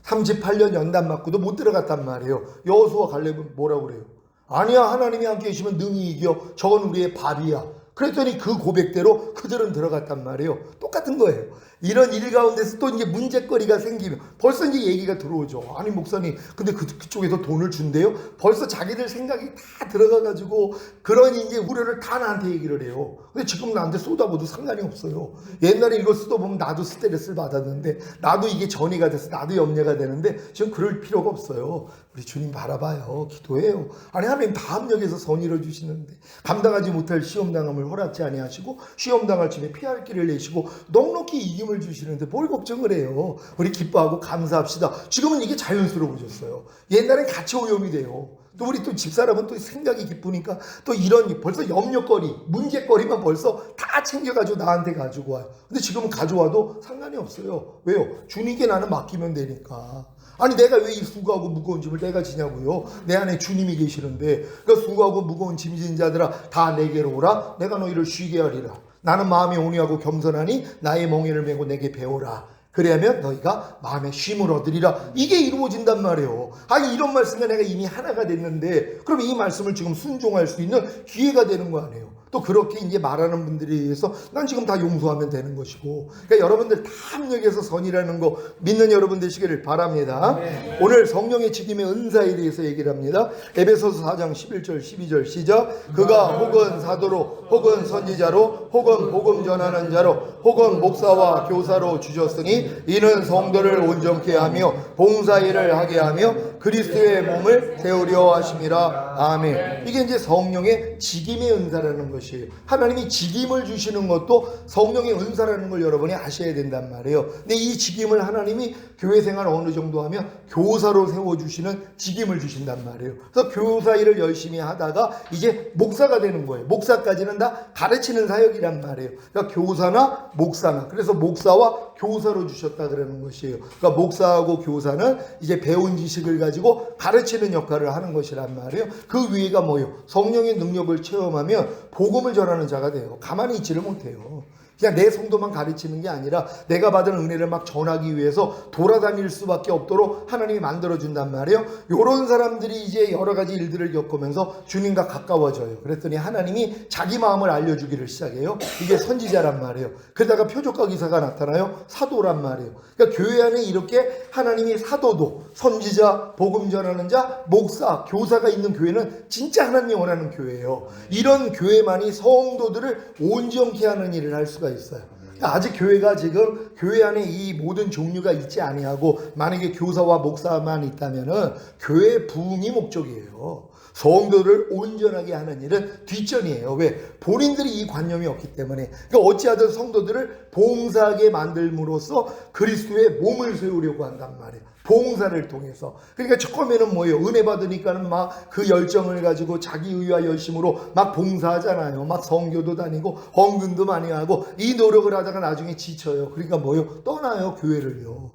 38년 연단 맞고도 못 들어갔단 말이에요. 여호수아 갈렙은 뭐라고 그래요? 아니야, 하나님이 함께 계시면 능히 이겨. 저건 우리의 밥이야. 그랬더니 그 고백대로 그들은 들어갔단 말이에요. 똑같은 거예요. 이런 일 가운데서 또 이제 문제거리가 생기면 벌써 이제 얘기가 들어오죠. 아니, 목사님, 근데 그쪽에서 돈을 준대요? 벌써 자기들 생각이 다 들어가가지고 그러니 이제 우려를 다 나한테 얘기를 해요. 근데 지금 나한테 쏟아부어도 상관이 없어요. 옛날에 이거 쏟아보면 나도 스트레스를 받았는데 나도 이게 전이가 돼서 나도 염려가 되는데 지금 그럴 필요가 없어요. 우리 주님 바라봐요. 기도해요. 아니, 하나님 다 합력해서 선의를 주시는데 감당하지 못할 시험당함을 허락지 아니하시고 시험당할 쯤에 피할 길을 내시고 넉넉히 이김을 주시는데 뭘 걱정을 해요. 우리 기뻐하고 감사합시다. 지금은 이게 자연스러워졌어요. 옛날엔 같이 오염이 돼요. 또 우리 또 집사람은 또 생각이 기쁘니까 또 이런 벌써 염려거리, 문제거리만 벌써 다 챙겨가지고 나한테 가지고 와요. 근데 지금은 가져와도 상관이 없어요. 왜요? 주님께 나는 맡기면 되니까. 아니, 내가 왜 이 수고하고 무거운 짐을 내가 지냐고요. 내 안에 주님이 계시는데. 그러니까 수고하고 무거운 짐 진 자들아 다 내게로 오라. 내가 너희를 쉬게 하리라. 나는 마음이 온유하고 겸손하니 나의 멍에를 메고 내게 배우라. 그래야면 너희가 마음의 쉼을 얻으리라. 이게 이루어진단 말이에요. 아니, 이런 말씀에 내가 이미 하나가 됐는데 그럼 이 말씀을 지금 순종할 수 있는 기회가 되는 거 아니에요. 또 그렇게 이제 말하는 분들에 의해서 난 지금 다 용서하면 되는 것이고. 그러니까 여러분들 다 합력해서 선이라는 거 믿는 여러분 되시기를 바랍니다. 네. 오늘 성령의 지킴의 은사에 대해서 얘기를 합니다. 에베소서 4장 11절 12절 시작. 그가 혹은 사도로 혹은 선지자로 혹은 복음 전하는 자로 혹은 목사와 교사로 주셨으니 이는 성도를 온전케 하며 봉사일을 하게 하며 그리스도의 몸을 세우려 하심이라. 아멘. 이게 이제 성령의 직임의 은사라는 것이에요. 하나님이 직임을 주시는 것도 성령의 은사라는 걸 여러분이 아셔야 된단 말이에요. 근데 이 직임을 하나님이 교회 생활 어느 정도 하면 교사로 세워주시는 직임을 주신단 말이에요. 그래서 교사 일을 열심히 하다가 이제 목사가 되는 거예요. 목사까지는 다 가르치는 사역이란 말이에요. 그러니까 교사나 목사나, 그래서 목사와 교사로 주셨다 그러는 것이에요. 그러니까 목사하고 교사는 이제 배운 지식을 가지고 가르치는 역할을 하는 것이란 말이에요. 그 위에가 뭐예요? 성령의 능력을 체험하면 복음을 전하는 자가 돼요. 가만히 있지를 못해요. 그냥 내 성도만 가르치는 게 아니라 내가 받은 은혜를 막 전하기 위해서 돌아다닐 수밖에 없도록 하나님이 만들어준단 말이에요. 이런 사람들이 이제 여러 가지 일들을 겪으면서 주님과 가까워져요. 그랬더니 하나님이 자기 마음을 알려주기를 시작해요. 이게 선지자란 말이에요. 그러다가 표적과 기사가 나타나요. 사도란 말이에요. 그러니까 교회 안에 이렇게 하나님이 사도도, 선지자, 복음 전하는 자, 목사, 교사가 있는 교회는 진짜 하나님이 원하는 교회예요. 이런 교회만이 성도들을 온전케 하는 일을 할 수가 있어요. 아직 교회가 지금 교회 안에 이 모든 종류가 있지 아니하고 만약에 교사와 목사만 있다면은 교회의 부흥이 목적이에요. 성도를 온전하게 하는 일은 뒷전이에요. 왜? 본인들이 이 관념이 없기 때문에. 그러니까 어찌하든 성도들을 봉사하게 만들므로써 그리스도의 몸을 세우려고 한단 말이에요. 봉사를 통해서. 그러니까 처음에는 뭐예요? 은혜 받으니까는 막 그 열정을 가지고 자기 의와 열심으로 막 봉사하잖아요. 막 선교도 다니고 헌금도 많이 하고 이 노력을 하다가 나중에 지쳐요. 그러니까 뭐예요? 떠나요, 교회를요.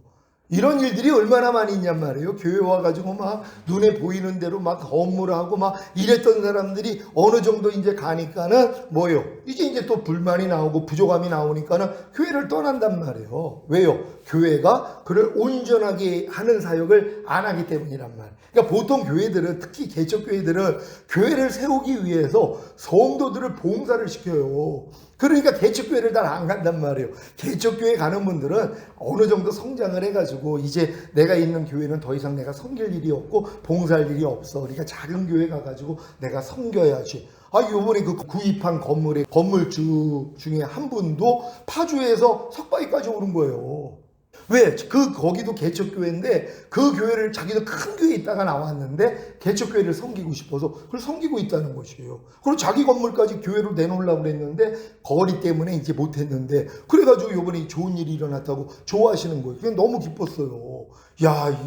이런 일들이 얼마나 많이 있냔 말이에요. 교회 와가지고 막 눈에 보이는 대로 막 업무를 하고 막 이랬던 사람들이 어느 정도 이제 가니까는 뭐예요? 이제 또 불만이 나오고 부족함이 나오니까는 교회를 떠난단 말이에요. 왜요? 교회가 그를 온전하게 하는 사역을 안 하기 때문이란 말이에요. 그러니까 보통 교회들은, 특히 개척교회들은 교회를 세우기 위해서 성도들을 봉사를 시켜요. 그러니까 개척교회를 잘 안 간단 말이에요. 개척교회 가는 분들은 어느 정도 성장을 해가지고 이제 내가 있는 교회는 더 이상 내가 섬길 일이 없고 봉사할 일이 없어. 그러니까 작은 교회 가가지고 내가 섬겨야지. 요번에 그 구입한 건물의 건물주 중에 한 분도 파주에서 석바위까지 오는 거예요. 왜? 거기도 개척교회인데 그 교회를 자기도 큰 교회에 있다가 나왔는데 개척교회를 섬기고 싶어서 그걸 섬기고 있다는 것이에요. 그리고 자기 건물까지 교회로 내놓으려고 그랬는데 거리 때문에 이제 못했는데 그래가지고 이번에 좋은 일이 일어났다고 좋아하시는 거예요. 그냥 너무 기뻤어요. 야,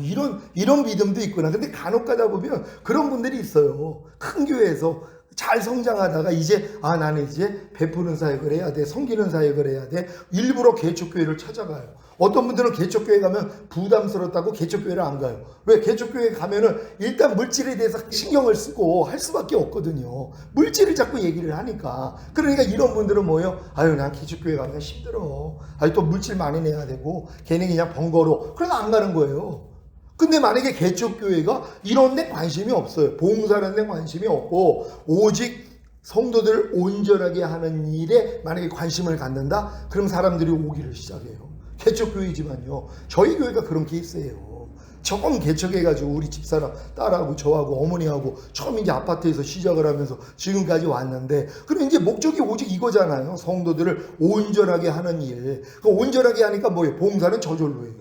이런 믿음도 있구나. 근데 간혹 가다 보면 그런 분들이 있어요. 큰 교회에서 잘 성장하다가 이제 나는 이제 베푸는 사역을 해야 돼, 섬기는 사역을 해야 돼, 일부러 개척교회를 찾아가요. 어떤 분들은 개척교회 가면 부담스럽다고 개척교회를 안 가요. 왜? 개척교회 가면은 일단 물질에 대해서 신경을 쓰고 할 수밖에 없거든요. 물질을 자꾸 얘기를 하니까. 그러니까 이런 분들은 뭐예요? 난 개척교회 가면 힘들어. 또 물질 많이 내야 되고 걔는 그냥 번거로워. 그래서 안 가는 거예요. 근데 만약에 개척교회가 이런 데 관심이 없어요. 봉사하는 데 관심이 없고 오직 성도들을 온전하게 하는 일에 만약에 관심을 갖는다? 그럼 사람들이 오기를 시작해요. 개척교회지만요. 저희 교회가 그런 케이스예요. 처음 개척해가지고 우리 집사람 딸하고 저하고 어머니하고 처음 이제 아파트에서 시작을 하면서 지금까지 왔는데 그럼 이제 목적이 오직 이거잖아요. 성도들을 온전하게 하는 일. 그 온전하게 하니까 뭐예요? 봉사는 저절로 해요.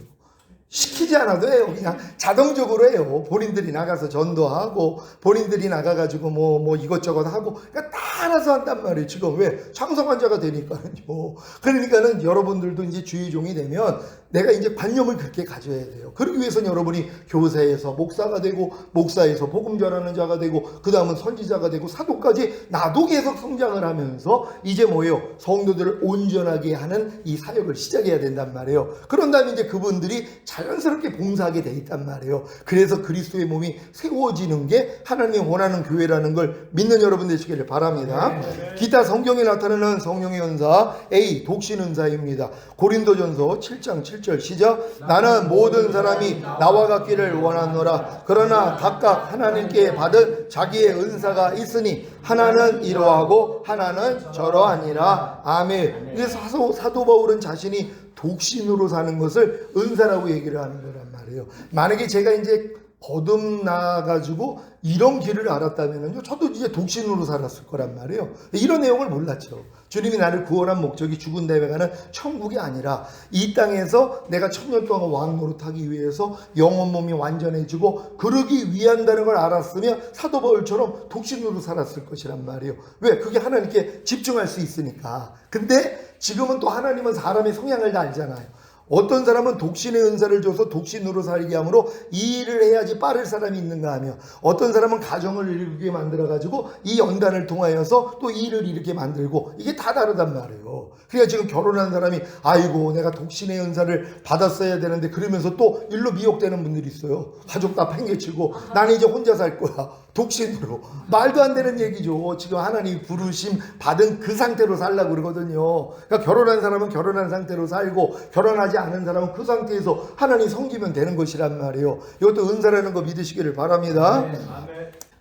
시키지 않아도 해요. 그냥 자동적으로 해요. 본인들이 나가서 전도하고 본인들이 나가가지고 뭐 이것저것 하고 그러니까 다 알아서 한단 말이에요. 지금 왜? 창성환자가 되니까는요. 그러니까는 여러분들도 이제 주의종이 되면 내가 이제 관념을 그렇게 가져야 돼요. 그러기 위해서는 여러분이 교사에서 목사가 되고 목사에서 복음 전하는 자가 되고 그 다음은 선지자가 되고 사도까지 나도 계속 성장을 하면서 이제 뭐예요? 성도들을 온전하게 하는 이 사역을 시작해야 된단 말이에요. 그런 다음에 이제 그분들이 자연스럽게 봉사하게 돼 있단 말이에요. 그래서 그리스도의 몸이 세워지는 게 하나님이 원하는 교회라는 걸 믿는 여러분 되시기를 바랍니다. 기타 성경에 나타나는 성령의 은사 A. 독신 은사입니다. 고린도전서 7장 7절 시작. 나는 모든 사람이 나와 같기를 원하노라. 그러나 각각 하나님께 받은 자기의 은사가 있으니 하나는 이러하고 하나는 저러하니라. 아멘. 그래서 사도 바울은 자신이 독신으로 사는 것을 은사라고 얘기를 하는 거란 말이에요. 만약에 제가 이제 거듭나가지고 이런 길을 알았다면요, 저도 이제 독신으로 살았을 거란 말이에요. 이런 내용을 몰랐죠. 주님이 나를 구원한 목적이 죽은 다음에 가는 천국이 아니라 이 땅에서 내가 1000년 동안 왕 노릇하기 위해서 영혼 몸이 완전해지고 그러기 위한다는 걸 알았으면 사도 바울처럼 독신으로 살았을 것이란 말이에요. 왜? 그게 하나님께 집중할 수 있으니까. 근데 지금은 또 하나님은 사람의 성향을 다 알잖아요. 어떤 사람은 독신의 은사를 줘서 독신으로 살게 하므로 이 일을 해야지 빠를 사람이 있는가 하며, 어떤 사람은 가정을 이루게 만들어가지고 이 연단을 통하여서 또 이 일을 이렇게 만들고, 이게 다 다르단 말이에요. 그러니까 지금 결혼한 사람이 아이고 내가 독신의 은사를 받았어야 되는데 그러면서 또 일로 미혹되는 분들이 있어요. 가족 다 팽개치고 나는 이제 혼자 살 거야, 독신으로. 말도 안 되는 얘기죠. 지금 하나님이 부르심 받은 그 상태로 살라고 그러거든요. 그러니까 결혼한 사람은 결혼한 상태로 살고, 결혼하지 않은 사람은 그 상태에서 하나님 섬기면 되는 것이란 말이에요. 이것도 은사라는 거 믿으시기를 바랍니다.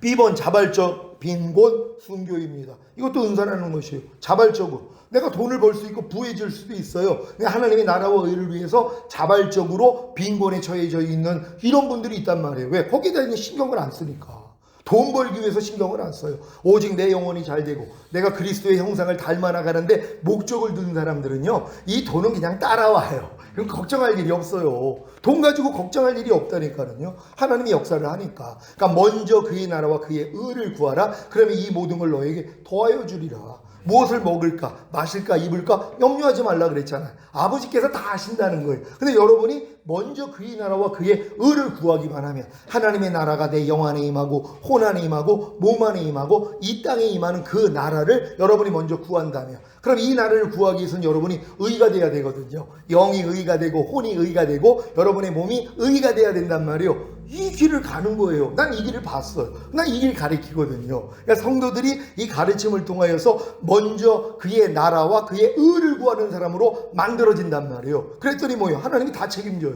B번 자발적 빈곤 순교입니다. 이것도 은사라는 것이에요. 자발적으로 내가 돈을 벌 수 있고 부해질 수도 있어요. 하나님의 나라와 의를 위해서 자발적으로 빈곤에 처해져 있는 이런 분들이 있단 말이에요. 왜? 거기에 대한 신경을 안 쓰니까. 돈 벌기 위해서 신경을 안 써요. 오직 내 영혼이 잘 되고 내가 그리스도의 형상을 닮아나가는데 목적을 둔 사람들은요, 이 돈은 그냥 따라와요. 그럼 걱정할 일이 없어요. 돈 가지고 걱정할 일이 없다니까요. 하나님이 역사를 하니까. 그러니까 먼저 그의 나라와 그의 의를 구하라. 그러면 이 모든 걸 너에게 더하여 주리라. 무엇을 먹을까, 마실까, 입을까 염려하지 말라 그랬잖아요. 아버지께서 다 아신다는 거예요. 근데 여러분이 먼저 그의 나라와 그의 의를 구하기만 하면 하나님의 나라가 내 영 안에 임하고 혼 안에 임하고 몸 안에 임하고 이 땅에 임하는 그 나라를 여러분이 먼저 구한다면, 그럼 이 나라를 구하기 위해서는 여러분이 의가 돼야 되거든요. 영이 의가 되고 혼이 의가 되고 여러분의 몸이 의가 돼야 된단 말이에요. 이 길을 가는 거예요. 난 이 길을 봤어요. 난 이 길 가르치거든요. 그러니까 성도들이 이 가르침을 통하여서 먼저 그의 나라와 그의 의를 구하는 사람으로 만들어진단 말이에요. 그랬더니 뭐예요? 하나님이 다 책임져요.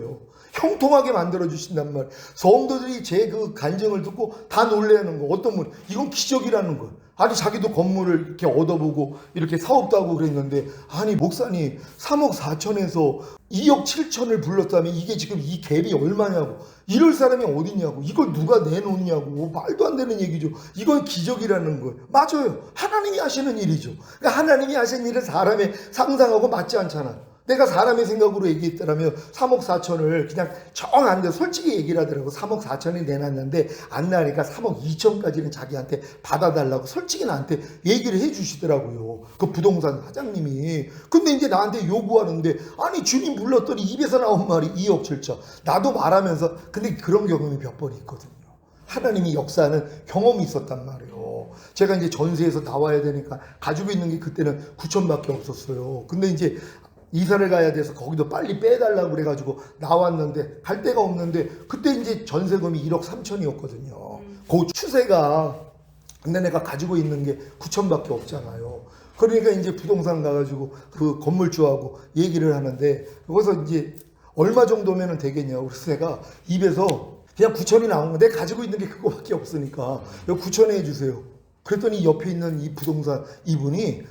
형통하게 만들어주신단 말이에요. 성도들이 제 그 간증을 듣고 다 놀라는 거. 어떤 분, 이건 기적이라는 거예요. 아니 자기도 건물을 이렇게 얻어보고 이렇게 사업도 하고 그랬는데, 아니 목사님 3억 4천에서 2억 7천을 불렀다면 이게 지금 이 갭이 얼마냐고, 이럴 사람이 어딨냐고, 이걸 누가 내놓냐고, 말도 안 되는 얘기죠. 이건 기적이라는 거예요. 맞아요. 하나님이 하시는 일이죠. 그러니까 하나님이 하신 일은 사람의 상상하고 맞지 않잖아요. 내가 사람의 생각으로 얘기했더라면 3억 4천을 그냥 정 안 돼. 솔직히 얘기를 하더라고. 3억 4천이 내놨는데 안 나니까 3억 2천까지는 자기한테 받아달라고 솔직히 나한테 얘기를 해 주시더라고요. 그 부동산 사장님이. 근데 이제 나한테 요구하는데, 아니 주님 불렀더니 입에서 나온 말이 2억 7천. 나도 말하면서, 근데 그런 경험이 몇 번 있거든요. 하나님이 역사하는 경험이 있었단 말이에요. 제가 이제 전세에서 나와야 되니까 가지고 있는 게 그때는 9천밖에 없었어요. 근데 이제 이사를 가야 돼서 거기도 빨리 빼달라고 그래가지고 나왔는데 갈 데가 없는데, 그때 이제 전세금이 1억 3천이었거든요. 그 추세가. 근데 내가 가지고 있는 게 9천밖에 없잖아요. 그러니까 이제 부동산 가가지고 그 건물주하고 얘기를 하는데, 거기서 이제 얼마 정도면 되겠냐고. 그래서 내가 입에서 그냥 9천이 나온 건데 가지고 있는 게 그거밖에 없으니까 9천에 해주세요. 그랬더니 옆에 있는 이 부동산 이분이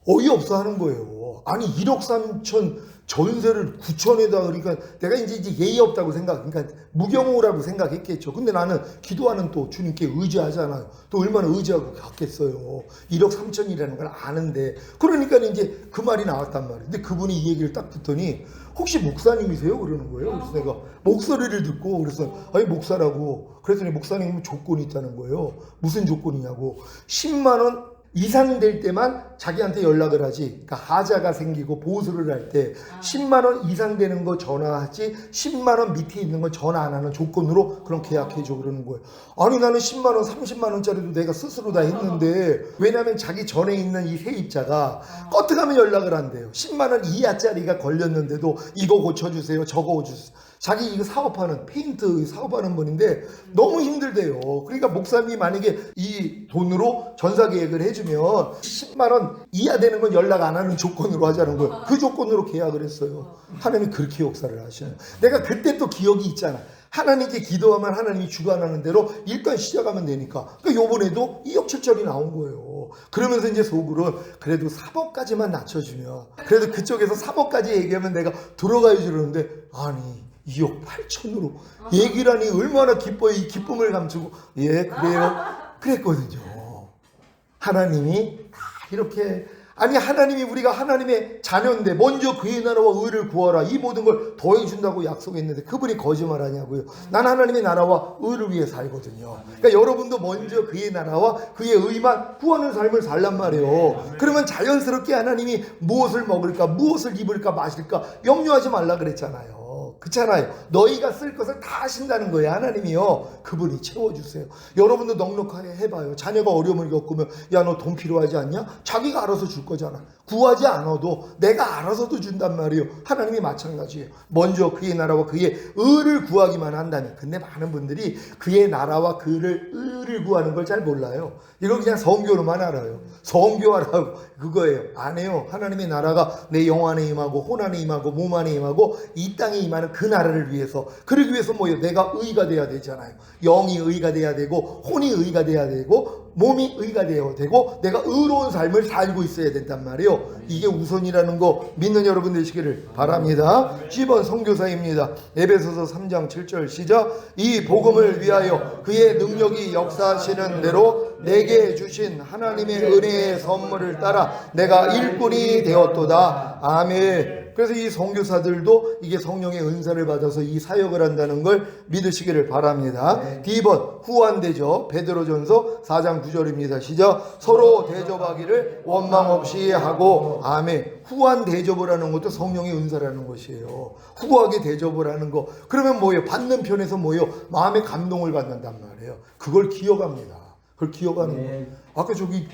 어이없어 하는 거예요. 아니 1억 3천 전세를 9천에다, 그러니까 내가 이제 예의 없다고 그러니까 무경호라고 생각했겠죠. 근데 나는 기도하는 또 주님께 의지하잖아요. 또 얼마나 의지하고 갔겠어요. 1억 3천이라는 걸 아는데. 그러니까 이제 그 말이 나왔단 말이에요. 근데 그분이 이 얘기를 딱 듣더니 혹시 목사님이세요? 그러는 거예요. 그래서 내가 목소리를 듣고, 그래서 아니 목사라고. 그랬더니 목사님은 조건이 있다는 거예요. 무슨 조건이냐고. 10만 원 이상 될 때만 자기한테 연락을 하지. 그러니까 하자가 생기고 보수를 할 때 10만 원 이상 되는 거 전화하지, 10만 원 밑에 있는 건 전화 안 하는 조건으로 그럼 계약해줘 그러는 거예요. 아니 나는 10만 원 30만 원짜리도 내가 스스로 다 했는데, 왜냐면 자기 전에 있는 이 세입자가 껐트가면 연락을 한대요. 10만 원 이하짜리가 걸렸는데도 이거 고쳐주세요, 저거 고쳐주세요. 자기 이거 사업하는 페인트 사업하는 분인데 너무 힘들대요. 그러니까 목사님이 만약에 이 돈으로 전사 계획을 해주면 10만 원 이하 되는 건 연락 안 하는 조건으로 하자는 거예요. 그 조건으로 계약을 했어요. 하나님이 그렇게 역사를 하시는. 내가 그때 또 기억이 있잖아. 하나님께 기도하면 하나님이 주관하는 대로 일단 시작하면 되니까. 그러니까 요번에도 2억 7천이 나온 거예요. 그러면서 이제 속으로 그래도 3억까지만 낮춰주면, 그래도 그쪽에서 3억까지 얘기하면 내가 들어가야 주는데, 아니 2억 8천으로 얘기를 하니 얼마나 기뻐요. 이 기쁨을 감추고 예 그래요 그랬거든요. 하나님이 다 이렇게 아니 하나님이 우리가 하나님의 자녀인데 먼저 그의 나라와 의를 구하라 이 모든 걸 더해준다고 약속했는데 그분이 거짓말하냐고요. 난 하나님의 나라와 의를 위해 살거든요. 그러니까 여러분도 먼저 그의 나라와 그의 의만 구하는 삶을 살란 말이에요. 그러면 자연스럽게 하나님이 무엇을 먹을까 무엇을 입을까 마실까 염려하지 말라 그랬잖아요. 그렇잖아요. 너희가 쓸 것을 다 하신다는 거예요. 하나님이요. 그분이 채워주세요. 여러분도 넉넉하게 해봐요. 자녀가 어려움을 겪으면 야 너 돈 필요하지 않냐? 자기가 알아서 줄 거잖아. 구하지 않아도 내가 알아서도 준단 말이에요. 하나님이 마찬가지예요. 먼저 그의 나라와 그의 의를 구하기만 한다면. 근데 많은 분들이 그의 나라와 그의 의를 구하는 걸 잘 몰라요. 이걸 그냥 성교로만 알아요. 성교하라고 그거예요. 안 해요. 하나님의 나라가 내 영 안에 임하고 혼 안에 임하고 몸 안에 임하고 이 땅에 임하는 그 나라를 위해서 그러기 위해서 뭐예요? 내가 의가 돼야 되잖아요. 영이 의가 돼야 되고 혼이 의가 돼야 되고 몸이 의가 되어야 되고 내가 의로운 삶을 살고 있어야 된단 말이에요. 이게 우선이라는 거 믿는 여러분 되시기를 바랍니다. 10번 선교사입니다. 에베소서 3장 7절 시작. 이 복음을 위하여 그의 능력이 역사하시는 대로 내게 주신 하나님의 은혜의 선물을 따라 내가 일꾼이 되었도다. 아멘. 그래서 이 선교사들도 이게 성령의 은사를 받아서 이 사역을 한다는 걸 믿으시기를 바랍니다. D번 후환대접 베드로전서 4장 9절입니다. 시작. 서로 대접하기를 원망 없이 하고 아멘. 후환대접을 하는 것도 성령의 은사라는 것이에요. 후하게 대접을 하는 거. 그러면 뭐예요? 받는 편에서 뭐예요? 마음의 감동을 받는단 말이에요. 그걸 기억합니다. 그걸 기억하는 거예요. 아까 저기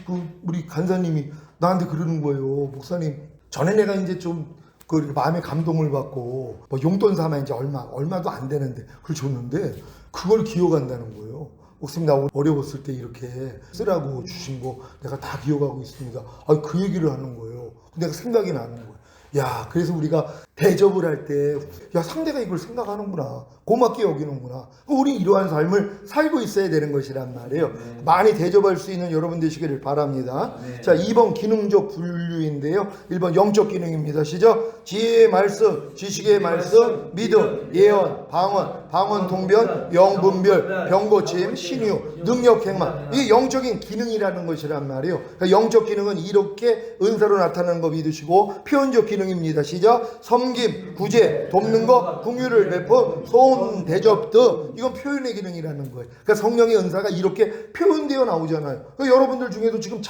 우리 간사님이 나한테 그러는 거예요. 목사님 전에 내가 이제 좀 그 마음의 감동을 받고 뭐 용돈 삼아 이제 얼마도 안 되는데 그걸 줬는데 그걸 기억한다는 거예요. 목사님 나 어려웠을 때 이렇게 쓰라고 주신 거 내가 다 기억하고 있습니다. 그 얘기를 하는 거예요. 내가 생각이 나는 거예요. 야, 그래서 우리가 대접을 할 때, 야, 상대가 이걸 생각하는구나. 고맙게 여기는구나. 우리 이러한 삶을 살고 있어야 되는 것이란 말이에요. 많이 대접할 수 있는 여러분 되시기를 바랍니다. 자, 2번 기능적 분류인데요. 1번 영적 기능입니다. 시작. 지혜의 말씀, 지식의 말씀, 믿음, 예언, 방언 통변, 영분별, 병고침, 신유, 능력 행만. 이게 영적인 기능이라는 것이란 말이에요. 그러니까 영적 기능은 이렇게 은사로 나타나는 거 믿으시고 표현적 기능입니다. 시작. 섬김, 구제, 돕는 것, 긍휼을 베푼, 소원, 대접 등 이건 표현의 기능이라는 거예요. 그러니까 성령의 은사가 이렇게 표현되어 나오잖아요. 그러니까 여러분들 중에도 지금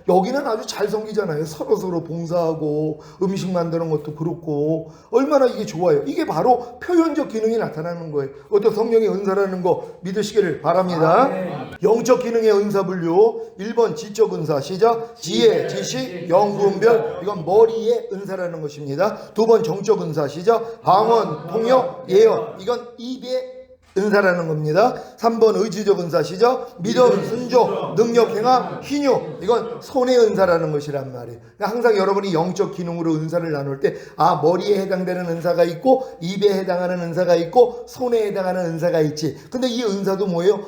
여기는 아주 잘 섬기잖아요. 서로 봉사하고 음식 만드는 것도 그렇고 얼마나 이게 좋아요. 이게 바로 표현적 기능이 나타나는 거예요. 어떤 성령의 은사라는 거 믿으시기를 바랍니다. 영적 기능의 은사 분류 1번 지적 은사 시작. 지혜, 지식, 영분별 이건 머리의 은사라는 것입니다. 2번 정적 은사 시작. 방언, 통역, 예언 이건 입의 은사라는 겁니다. 3번 의지적 은사 시작. 믿음, 순종, 능력, 행함, 희뇨 이건 손의 은사라는 것이란 말이에요. 그러니까 항상 여러분이 영적 기능으로 은사를 나눌 때 머리에 해당되는 은사가 있고 입에 해당하는 은사가 있고 손에 해당하는 은사가 있지. 근데 이 은사도 뭐예요?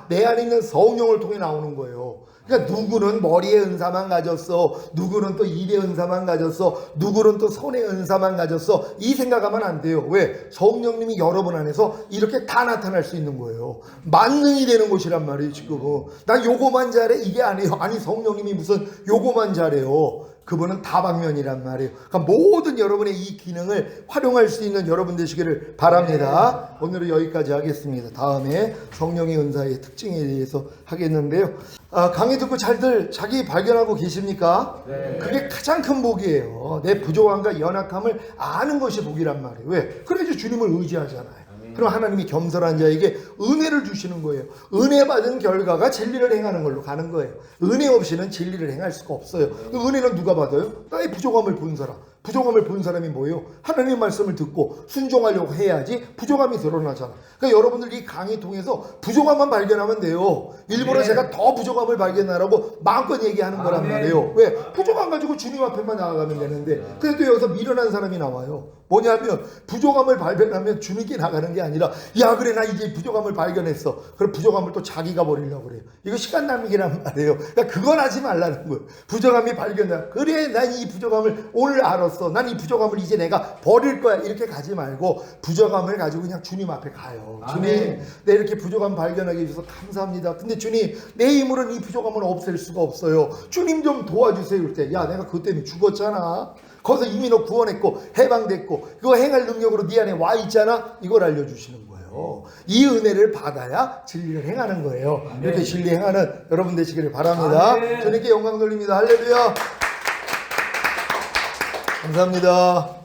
내 안에 있는 성령을 통해 나오는 거예요. 그러니까 누구는 머리의 은사만 가졌어. 누구는 또 입의 은사만 가졌어. 누구는 또 손의 은사만 가졌어. 이 생각하면 안 돼요. 왜? 성령님이 여러분 안에서 이렇게 다 나타날 수 있는 거예요. 만능이 되는 것이란 말이에요. 지금 난 요거만 잘해 이게 아니에요. 아니 성령님이 무슨 요거만 잘해요. 그분은 다방면이란 말이에요. 그러니까 모든 여러분의 이 기능을 활용할 수 있는 여러분 되시기를 바랍니다. 오늘은 여기까지 하겠습니다. 다음에 성령의 은사의 특징에 대해서 하겠는데요. 강의 듣고 잘들 자기 발견하고 계십니까? 네. 그게 가장 큰 복이에요. 내 부족함과 연약함을 아는 것이 복이란 말이에요. 왜? 그래야지 주님을 의지하잖아요. 그럼 하나님이 겸손한 자에게 은혜를 주시는 거예요. 은혜 받은 결과가 진리를 행하는 걸로 가는 거예요. 은혜 없이는 진리를 행할 수가 없어요. 은혜는 누가 받아요? 나의 부족함을 본 사람. 부족함을 본 사람이 뭐예요? 하나님의 말씀을 듣고 순종하려고 해야지 부족함이 드러나잖아. 그러니까 여러분들 이 강의 통해서 부족함만 발견하면 돼요. 일부러 제가 더 부족함을 발견하라고 마음껏 얘기하는 거란 말이에요. 왜? 부족함 가지고 주님 앞에만 나아가면 되는데 그래도 여기서 미련한 사람이 나와요. 뭐냐면 부족함을 발견하면 주님께 나가는 게 아니라 야 그래 나 이제 부족함을 발견했어. 그럼 부족함을 또 자기가 버리려고 그래요. 이거 시간 낭비란 말이에요. 그러니까 그건 하지 말라는 거예요. 부족함이 발견돼. 그래 난 이 부족함을 오늘 알았어. 알았어. 난 이 부족함을 이제 내가 버릴 거야. 이렇게 가지 말고 부족함을 가지고 그냥 주님 앞에 가요. 주님, 내 이렇게 부족함 발견하게 해주셔서 감사합니다. 근데 주님, 내 힘으로는 이 부족함을 없앨 수가 없어요. 주님 좀 도와주세요. 그럴 때, 야, 내가 그것 때문에 죽었잖아. 거기서 이미 너 구원했고 해방됐고 그거 행할 능력으로 네 안에 와 있잖아. 이걸 알려주시는 거예요. 이 은혜를 받아야 진리를 행하는 거예요. 이렇게 진리 행하는 여러분 되시기를 바랍니다. 주님께 영광 돌립니다. 할렐루야. 감사합니다.